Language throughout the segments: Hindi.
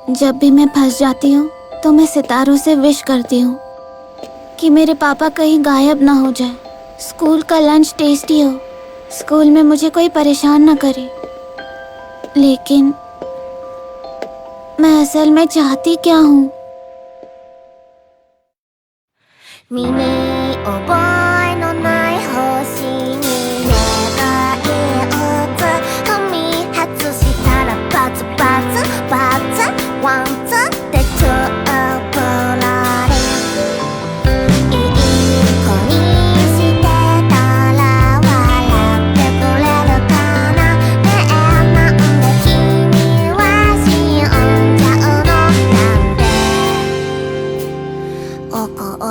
जब भी मैं फंस जाती हूँ तो मैं सितारों से विश करती हूँ कि मेरे पापा कहीं गायब ना हो जाए, स्कूल का लंच टेस्टी हो, स्कूल में मुझे कोई परेशान ना करे। लेकिन मैं असल में चाहती क्या हूँ? 身に覚えのない星に願い打つ踏み外したらバツバツバツワンツーってつぶられいい子にしてたら笑ってくれるかなねえなんで君は死んじゃうのなんで怒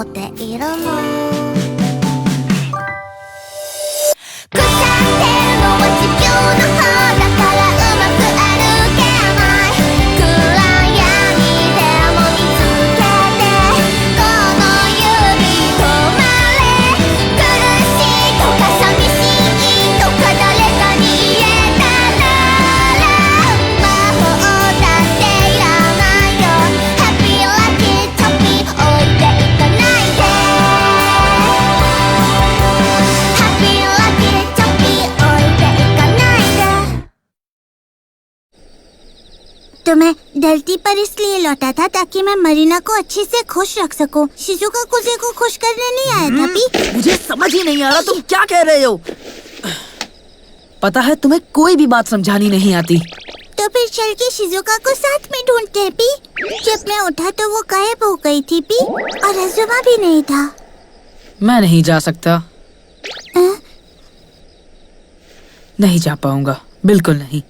っているの腐ってるのは地球の方だからうまく歩けない暗闇でも見つけてこの指止まれ苦しいとか寂しいとか誰かに言えたなら魔法だっていらないよハッピーラッキーチョッピー置いていかないでハッピーラッキーチョッピー置いていかないで तुम्हें धरती पर इसलिए लौटा था ताकि मैं मरीना को अच्छे से खुश रख सकूं। शिजुका कुजे को खुश करने नहीं आया था भी। मुझे समझ ही नहीं आ रहा तुम क्या कह रहे हो। पता है तुम्हें कोई भी बात समझानी नहीं आती। तो फिर चल के शिजुका को साथ में ढूंढते हैं पी। जब मैं उठा तो वो गायब हो गई थी पी और अजुमा भी नहीं था। मैं नहीं जा सकता। नहीं जा पाऊंगा, बिल्कुल नहीं।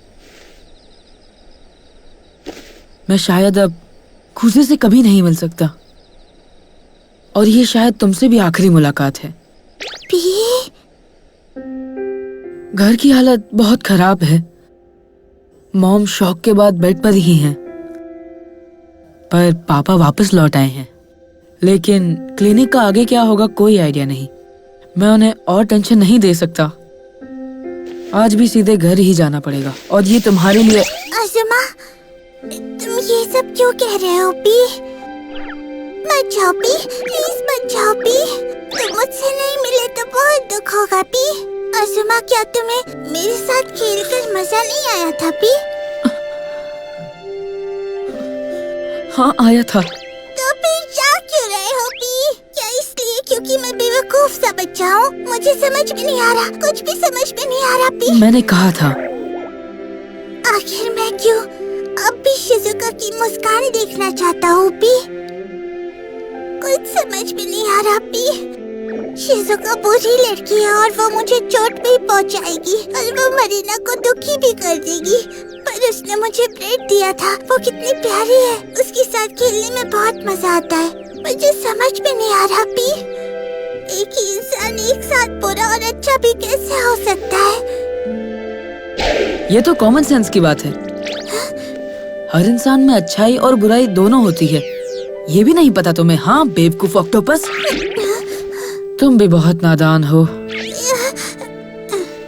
मैं शायद अब खुशी से कभी नहीं मिल सकता और ये शायद तुमसे भी आखिरी मुलाकात है। पी घर की हालत बहुत खराब है। मॉम शॉक के बाद बेड पर ही हैं, पर पापा वापस लौट आए हैं। लेकिन क्लिनिक का आगे क्या होगा कोई आइडिया नहीं। मैं उन्हें और टेंशन नहीं दे सकता। आज भी सीधे घर ही जाना पड़ेगा और ये तुम्हारे लिए। अजुमा तुम ये सब क्यों कह रहे हो पी? मत जाओ पी, प्लीज मत जाओ पी। तुम मुझसे नहीं मिले तो बहुत दुख होगा पी। अजुमा क्या तुम्हें मेरे साथ खेलकर मजा नहीं आया था पी? हाँ आया था। तो फिर जा क्यों रहे हो पी? क्या इसलिए क्योंकि मैं बेवकूफ सा बच्चा हूँ? मुझे समझ में नहीं आ रहा, कुछ भी समझ में नहीं आ रहा पी। मैंने कहा था। आखिर मैं क्यों अब भी शिजुका की मुस्कान देखना चाहता हूँ पी। कुछ समझ में नहीं आ रहा पी। शिजुका बुरी लड़की है और वो मुझे चोट भी पहुँचाएगी और वो मरीना को दुखी भी कर देगी। पर उसने मुझे ब्रेड दिया था, वो कितनी प्यारी है। उसके साथ खेलने में बहुत मजा आता है। मुझे समझ में नहीं आ रहा पी। एक ही इंसान एक साथ बुरा और अच्छा भी कैसे हो सकता है? ये तो कॉमन सेंस की बात है। हर इंसान में अच्छाई और बुराई दोनों होती है। ये भी नहीं पता तुम्हें? हाँ बेवकूफ ऑक्टोपस, तुम भी बहुत नादान हो।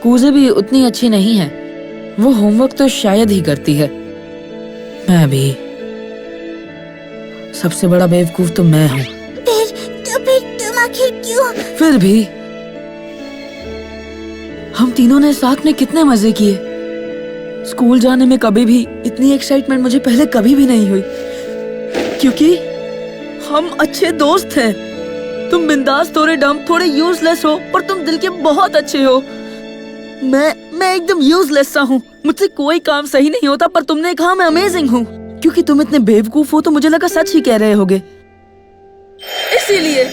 कूजे भी उतनी अच्छी नहीं है। वो होमवर्क तो शायद ही करती है। मैं भी। सबसे बड़ा बेवकूफ तो मैं हूँ। फिर तुम आखिर क्यों? फिर भी हम तीनों ने साथ में कितने मजे किए। स्कूल जाने में कभी भी इतनी एक्साइटमेंट मुझे पहले कभी भी नहीं हुई, क्योंकि हम अच्छे दोस्त हैं। तुम बिंदास, थोड़े डम, थोड़े यूजलेस हो, पर तुम दिल के बहुत अच्छे हो। मैं एकदम यूजलेस सा हूँ। मुझसे कोई काम सही नहीं होता, पर तुमने कहा मैं अमेजिंग हूँ। क्योंकि तुम इतने बेवकूफ हो तो मुझे लगा सच ही कह रहे होगे। इसीलिए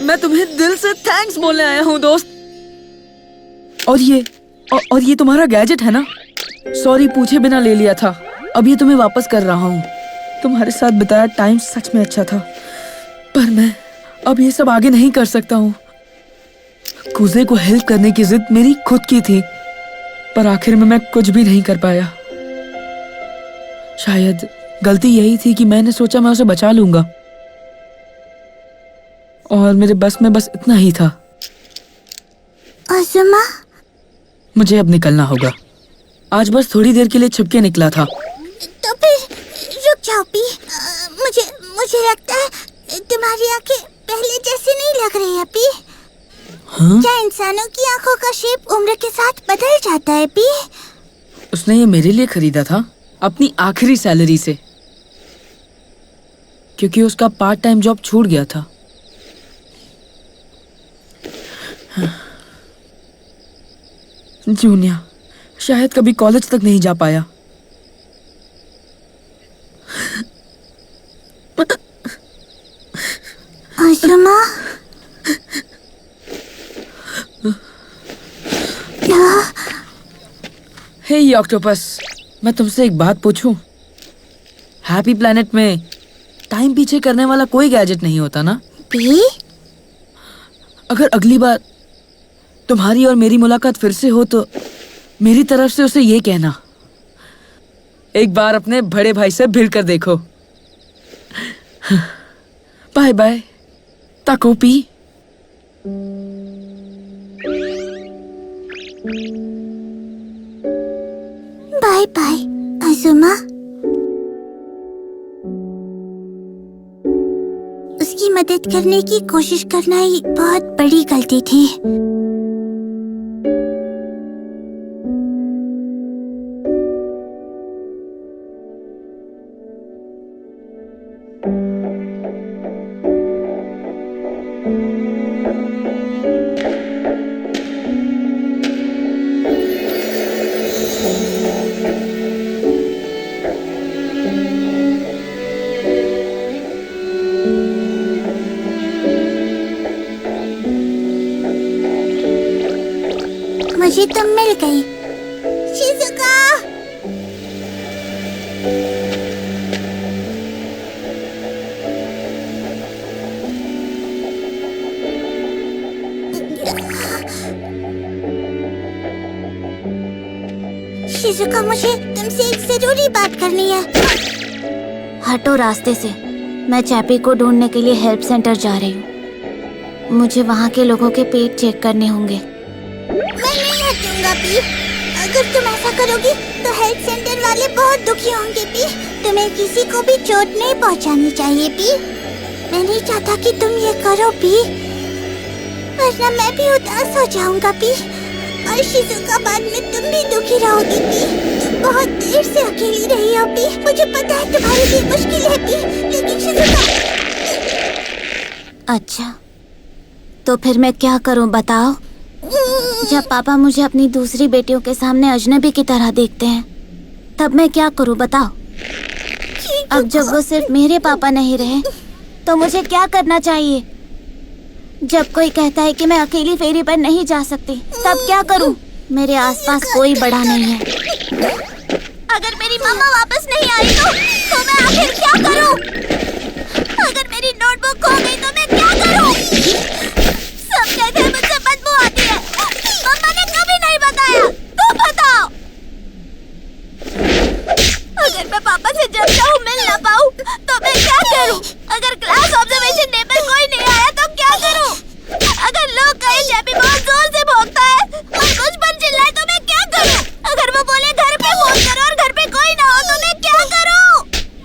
मैं तुम्हें दिल से थैंक्स बोलने आया हूँ दोस्त। और ये तुम्हारा गैजेट है ना? सॉरी, पूछे बिना ले लिया था। अब ये तुम्हें वापस कर रहा हूँ। तुम्हारे साथ बिताया टाइम सच में अच्छा था, पर मैं अब ये सब आगे नहीं कर सकता हूँ। कुजे को हेल्प करने की जिद मेरी खुद की थी, पर आखिर में मैं कुछ भी नहीं कर पाया। शायद गलती यही थी कि मैंने सोचा मैं उसे बचा लूंगा, और मेरे बस में बस इतना ही था। अजुमा, मुझे अब निकलना होगा। आज बस थोड़ी देर के लिए छुपके निकला था। तो फिर रुक जाओ पी। मुझे लगता है तुम्हारी आंखें पहले जैसी नहीं लग रही है पी। हाँ? क्या इंसानों की आंखों का शेप उम्र के साथ बदल जाता है पी? उसने ये मेरे लिए खरीदा था अपनी आखिरी सैलरी से, क्योंकि उसका पार्ट टाइम जॉब छूट गया था। जूनिया शायद कभी कॉलेज तक नहीं जा पाया। आजुमा, हे ऑक्टोपस, मैं तुमसे एक बात पूछूं? हैप्पी प्लैनेट में टाइम पीछे करने वाला कोई गैजेट नहीं होता ना? पी? अगर अगली बार तुम्हारी और मेरी मुलाकात फिर से हो तो मेरी तरफ से उसे ये कहना, एक बार अपने बड़े भाई से भिड़ कर देखो। Bye bye Takopi. Bye bye Azuma. उसकी मदद करने की कोशिश करना ही बहुत बड़ी गलती थी। मुझे तुम मिल गई शिजुका। शिजुका, मुझे तुमसे एक जरूरी बात करनी है। हटो रास्ते से। मैं चैपी को ढूंढने के लिए हेल्प सेंटर जा रही हूँ। मुझे वहाँ के लोगों के पेट चेक करने होंगे। मैं नहीं हटूंगा पी। अगर तुम ऐसा करोगी तो हेल्थ सेंटर वाले बहुत दुखी होंगे पी। तुम्हें किसी को भी चोट नहीं पहुंचानी चाहिए पी। मैं नहीं चाहता कि तुम ये करो पी, वरना मैं भी उदास हो जाऊंगा पी। और शिजुका, बाद में तुम भी दुखी रहोगी पी। तुम बहुत देर से अकेली रही हो पी। मुझे पता है तुम्हारे लिए मुश्किल है पी, लेकिन शिजुका। अच्छा, तो फिर मैं क्या करूँ बताओ? जब पापा मुझे अपनी दूसरी बेटियों के सामने अजनबी की तरह देखते हैं, तब मैं क्या करूं बताओ? अब जब वो सिर्फ मेरे पापा नहीं रहे, तो मुझे क्या करना चाहिए? जब कोई कहता है कि मैं अकेली फेरी पर नहीं जा सकती, तब क्या करूं? मेरे आसपास कोई बड़ा नहीं है। अगर मेरी मम्मा वापस नहीं आई तो मैं आखिर क्या करूं? अगर मेरी नोटबुक खो गई तो मैं क्या करूं? सब कहते हैं मुझसे बदबू आती है। मम्मा ने कभी नहीं बताया, तुम बताओ। अगर मैं पापा से जब चाहूं मिल ना पाऊं तो मैं क्या करूं? अगर क्लास ऑब्जर्वेशन डे पर कोई नहीं आया तो क्या करूं? अगर लोग कहें चैपी बहुत जोर से भौंकता है और कुछ पर चिल्लाए तो मैं क्या करूं? अगर वो बोले घर पे फोन करो और घर पे कोई ना हो तो मैं क्या करूं?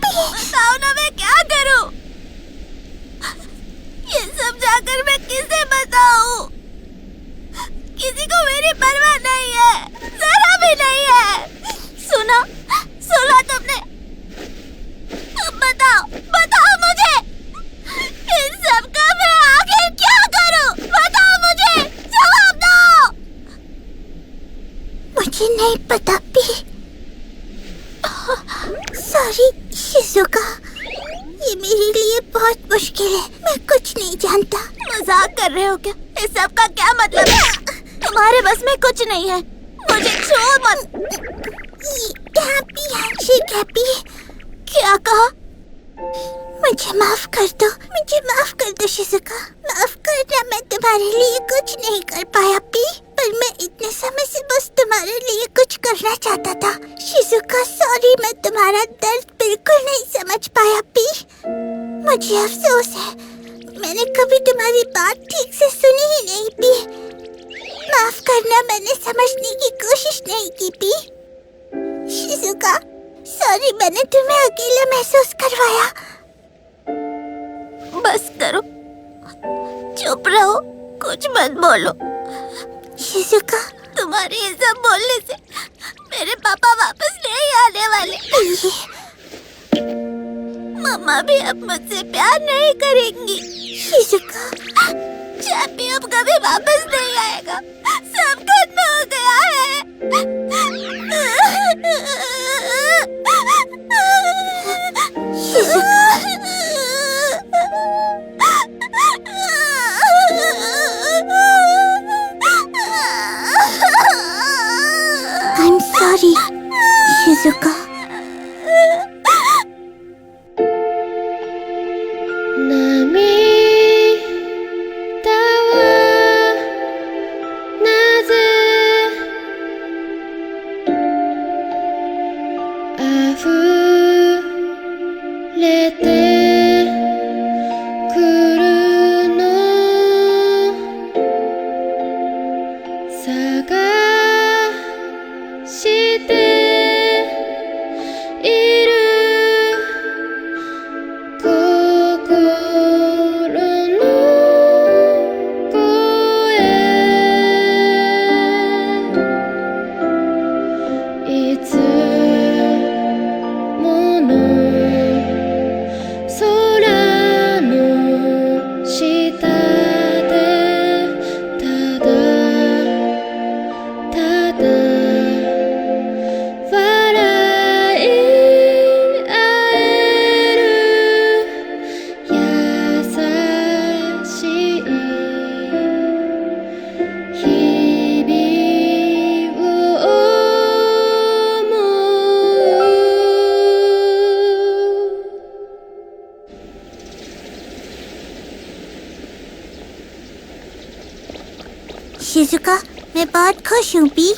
बताओ ना, मैं क्या करूं? ये सब जाकर मैं किसे बताऊं? किसी को मेरी परवाह नहीं है, जरा भी नहीं है। सुना तुमने? बताओ मुझे, इन सब का मैं आखिर क्या करूं? बताओ मुझे, जवाब दो। मुझे नहीं पता पी। सॉरी शिजुका, ये मेरे लिए बहुत मुश्किल है। मैं कुछ नहीं जानता। मजाक कर रहे हो क्या? इस सब का क्या मतलब है? तुम्हारे बस में कुछ नहीं है। मुझे छू मत। Happy handshake happy. क्या कहा? मुझे माफ कर दो शिजुका। माफ करना, मैं तुम्हारे लिए कुछ नहीं कर पाया पी, पर मैं इतने समय से बस तुम्हारे लिए कुछ करना चाहता था। शिजुका सॉरी, मैं तुम्हारा दर्द बिल्कुल नहीं समझ पाया पी। मुझे अफसोस है, मैंने कभी तुम्हारी बात ठीक से सुनी ही नहीं पी। माफ करना, मैंने समझने की कोशिश नहीं की पी। शिजुका सॉरी मैंने तुम्हें अकेला महसूस करवाया। बस करो, चुप रहो, कुछ मत बोलो। शिजुका, तुम्हारे ये सब बोलने से मेरे पापा वापस नहीं आने वाले। मम्मा भी अब मुझसे प्यार नहीं करेंगी। शिजुका, चैपी अब कभी वापस नहीं आएगा, सब खत्म हो गया है। Shizuka, I'm sorry, Shizuka. Shizuka, मैं बहुत खुश हूँ पी।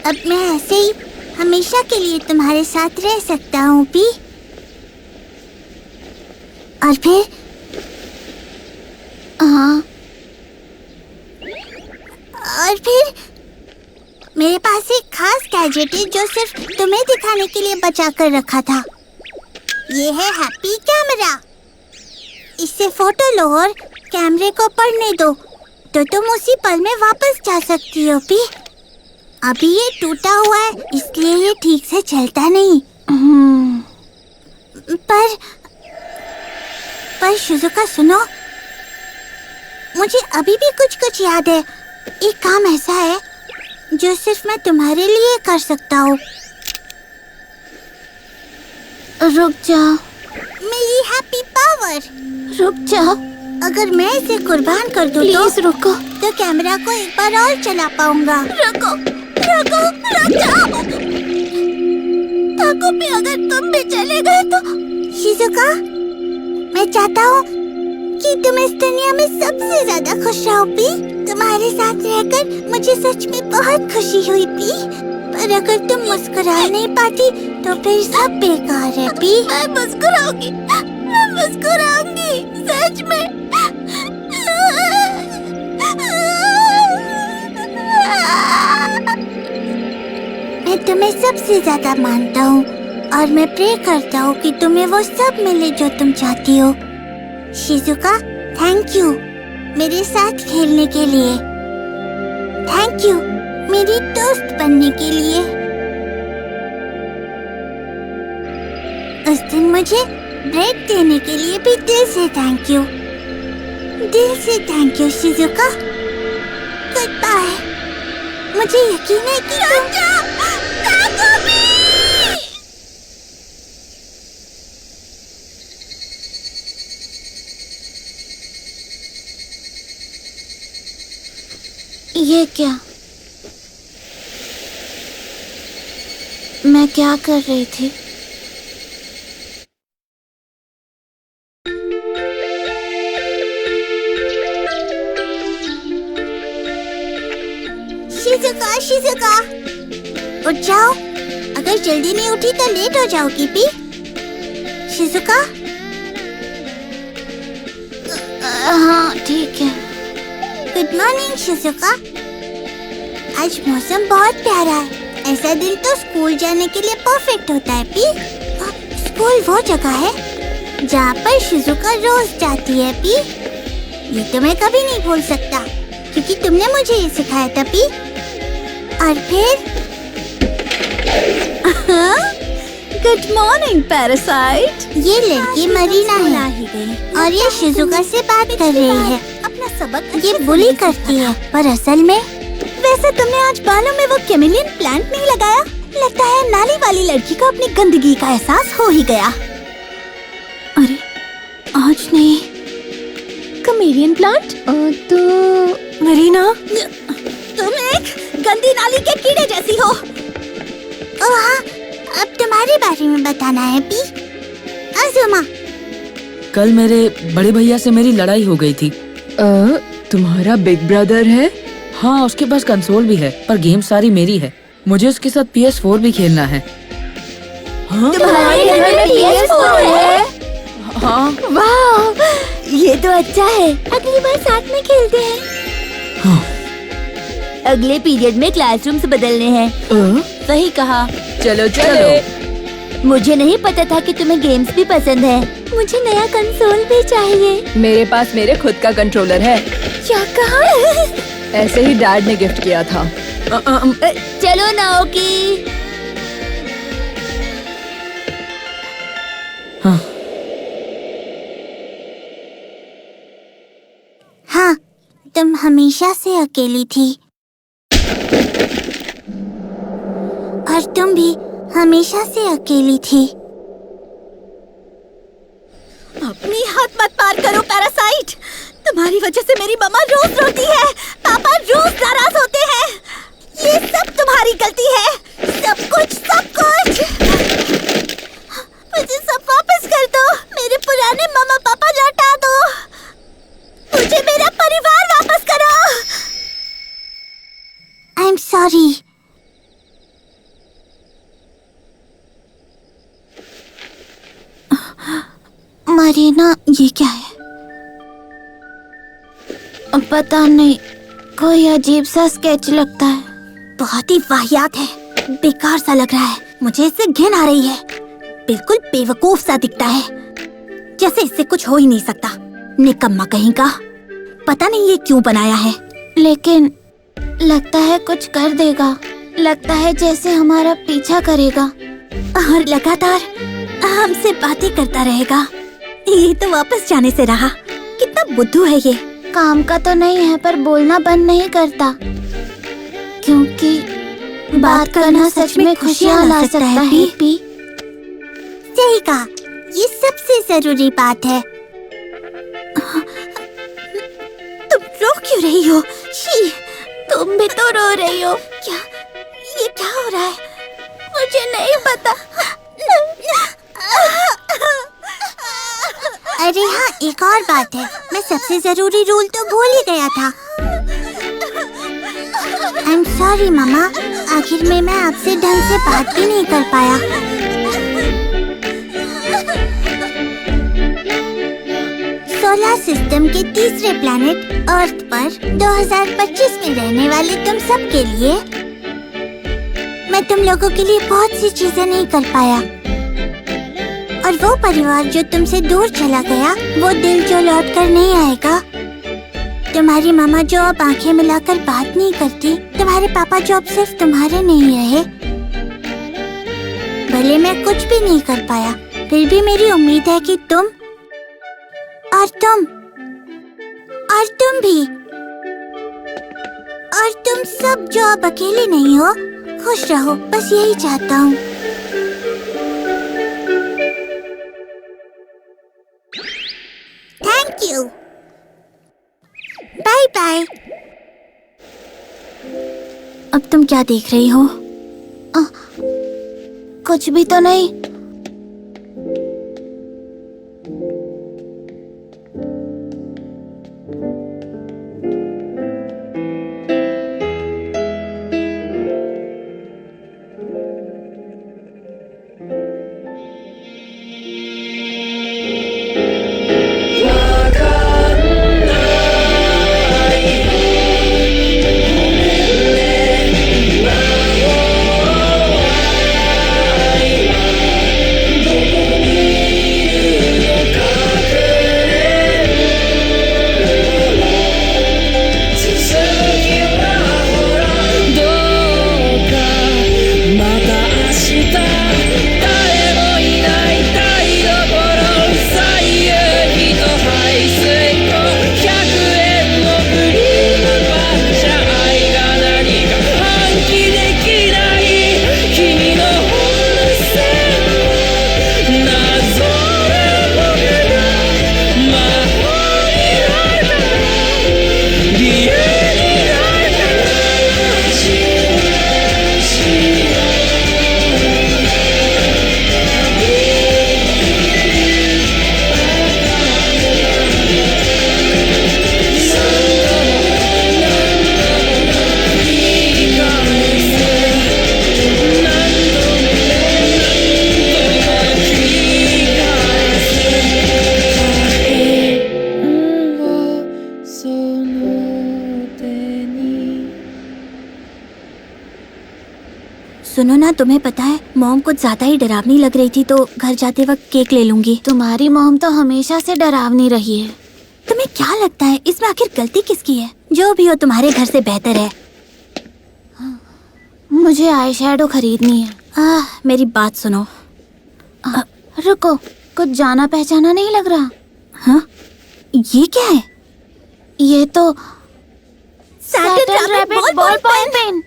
अब मैं ऐसे ही हमेशा के लिए तुम्हारे साथ रह सकता हूँ पी। और फिर हाँ, और फिर मेरे पास एक खास गैजेट है जो सिर्फ तुम्हें दिखाने के लिए बचा कर रखा था। ये है हैप्पी कैमरा। इससे फोटो लो और कैमरे को पढ़ने दो तो तुम उसी पल में वापस जा सकती हो पी। अभी ये टूटा हुआ है इसलिए ये ठीक से चलता नहीं। पर शिजुका सुनो, मुझे अभी भी कुछ याद है। एक काम ऐसा है जो सिर्फ मैं तुम्हारे लिए कर सकता हूँ। रुक जाओ। मेरी हैप्पी पावर। रुक जाओ। अगर मैं इसे कुर्बान कर दूँ प्लीज रुको। तो कैमरा को एक बार और चला पाऊंगा। रुको, रुको, रुक जाओ। ताको भी अगर तुम भी चले गए तो। शिजुका, मैं चाहता हूँ कि तुम इस दुनिया में सबसे ज्यादा खुश रहो पी। तुम्हारे साथ रहकर मुझे सच में बहुत खुशी हुई पी। पर अगर तुम मुस्कुरा नहीं पाती तो फिर सब बेकार है पी। मैं मुस्कुराऊंगी, मैं मुस्कुराऊंगी, सच में। मैं तुम्हें सबसे ज्यादा मानता हूँ और मैं प्रे करता हूँ कि तुम्हें वो सब मिले जो तुम चाहती हो। शिजुका, थैंक यू मेरे साथ खेलने के लिए। थैंक यू मेरी दोस्त बनने के लिए। उस दिन मुझे ब्रेक देने के लिए भी दिल से थैंक यू। दिल से thank you Shizuka. Goodbye. मुझे यकीन है कि ये क्या? मैं क्या कर रही थी? शिजुका, शिजुका, उठ जाओ। अगर जल्दी नहीं उठी तो लेट हो जाओगी पी। शिजुका, हाँ ठीक है। Good morning Shizuka. आज मौसम बहुत प्यारा है। ऐसा दिन तो स्कूल जाने के लिए परफेक्ट होता है पी। स्कूल वो जगह है जहाँ पर शिजुका रोज जाती है पी। ये तो मैं कभी नहीं भूल सकता क्योंकि तुमने मुझे ये सिखाया था पी। और फिर गुड मॉर्निंग पैरासाइट। ये लड़की मरीना है और ये शिजुका से बात कर रही है। अपना सबक ये बुली करती है पर असल में। वैसे तुमने आज बालों में वो कैमेलियन प्लांट नहीं लगाया? लगता है नाली वाली लड़की को अपनी गंदगी का एहसास हो ही गया। अरे आज नहीं। Chameleon plant? तो मरीना तुम एक गंदी नाली के कीड़े जैसी हो। ओह हाँ, अब तुम्हारे बारे में बताना है पी। आजुमा, कल मेरे बड़े भैया से मेरी लड़ाई हो गई थी। तुम्हारा बिग ब्रदर है? हाँ, उसके पास कंसोल भी है पर गेम सारी मेरी है। मुझे उसके साथ PS4 भी खेलना है। हाँ? तुम्हारे घर में PS4 है? हाँ। वाह, ये तो अच्छा है। अगली बार साथ में खेलते हैं। हाँ। अगले पीरियड में क्लासरूम्स बदलने हैं। सही कहा। चलो चलो। मुझे नहीं पता था कि तुम्हें गेम्स भी पसंद है। मुझे नया कंसोल भी चाहिए। मेरे पास मेरे खुद का कंट्रोलर है। क्या कहा? ऐसे ही डैड ने गिफ्ट किया था। चलो नाओकी। हाँ। हाँ, तुम हमेशा से अकेली थी और तुम भी हमेशा से अकेली थी। अपनी हद मत पार करो पैरासाइट। तुम्हारी वजह से मेरी मम्मा रोज रोती है, पापा रोज नाराज होते हैं। ये सब तुम्हारी गलती है। सब कुछ। मुझे सब वापस कर दो। मेरे पुराने मम्मा पापा लौटा दो। मुझे मेरा परिवार वापस करो। I am sorry. मरीना, ये क्या है? पता नहीं, कोई अजीब सा स्केच लगता है। बहुत ही वाहियात है, बेकार सा लग रहा है। मुझे इससे घिन आ रही है। बिल्कुल बेवकूफ सा दिखता है, जैसे इससे कुछ हो ही नहीं सकता। निकम्मा कहीं का। पता नहीं ये क्यों बनाया है, लेकिन लगता है कुछ कर देगा। लगता है जैसे हमारा पीछा करेगा और लगातार हमसे बातें करता रहेगा। ये तो वापस जाने से रहा। कितना बुद्धू है ये। काम का तो नहीं है पर बोलना बंद नहीं करता, क्योंकि बात करना सच में खुशियाँ ला सकता है। पी सही कहा, ये सबसे जरूरी बात है। तुम रो क्यों रही हो? शी, तुम भी तो रो रही हो। ये क्या हो रहा है? मुझे नहीं पता। अरे हाँ, एक और बात है। मैं सबसे जरूरी रूल तो भूल ही गया था। आई एम सॉरी मामा। आखिर में मैं आपसे ढंग से बात भी नहीं कर पाया। सोलर सिस्टम के तीसरे प्लैनेट अर्थ पर 2025 में रहने वाले तुम सब के लिए मैं तुम लोगों के लिए बहुत सी चीजें नहीं कर पाया। और वो परिवार जो तुमसे दूर चला गया, वो दिल जो लौट कर नहीं आएगा, तुम्हारी मामा जो अब आंखें मिलाकर बात नहीं करती, तुम्हारे पापा जो अब सिर्फ तुम्हारे नहीं रहे। भले मैं कुछ भी नहीं कर पाया, फिर भी मेरी उम्मीद है कि तुम भी और तुम सब जो अब अकेले नहीं हो, खुश रहो। बस यही चाहता हूँ। Thank you. Bye bye. अब तुम क्या देख रही हो? कुछ भी तो नहीं। सुनो ना, तुम्हें पता है मॉम कुछ ज्यादा ही डरावनी लग रही थी, तो घर जाते वक्त केक ले लूंगी। तुम्हारी मॉम तो हमेशा से डरावनी रही है। तुम्हें क्या लगता है इसमें आखिर गलती किसकी है? जो भी हो तुम्हारे घर से बेहतर है। मुझे आई शैडो खरीदनी है। मेरी बात सुनो। रुको, कुछ जाना पहचाना नहीं लग रहा। हाँ, ये क्या है? ये तो Saturn rabbit ball point pen.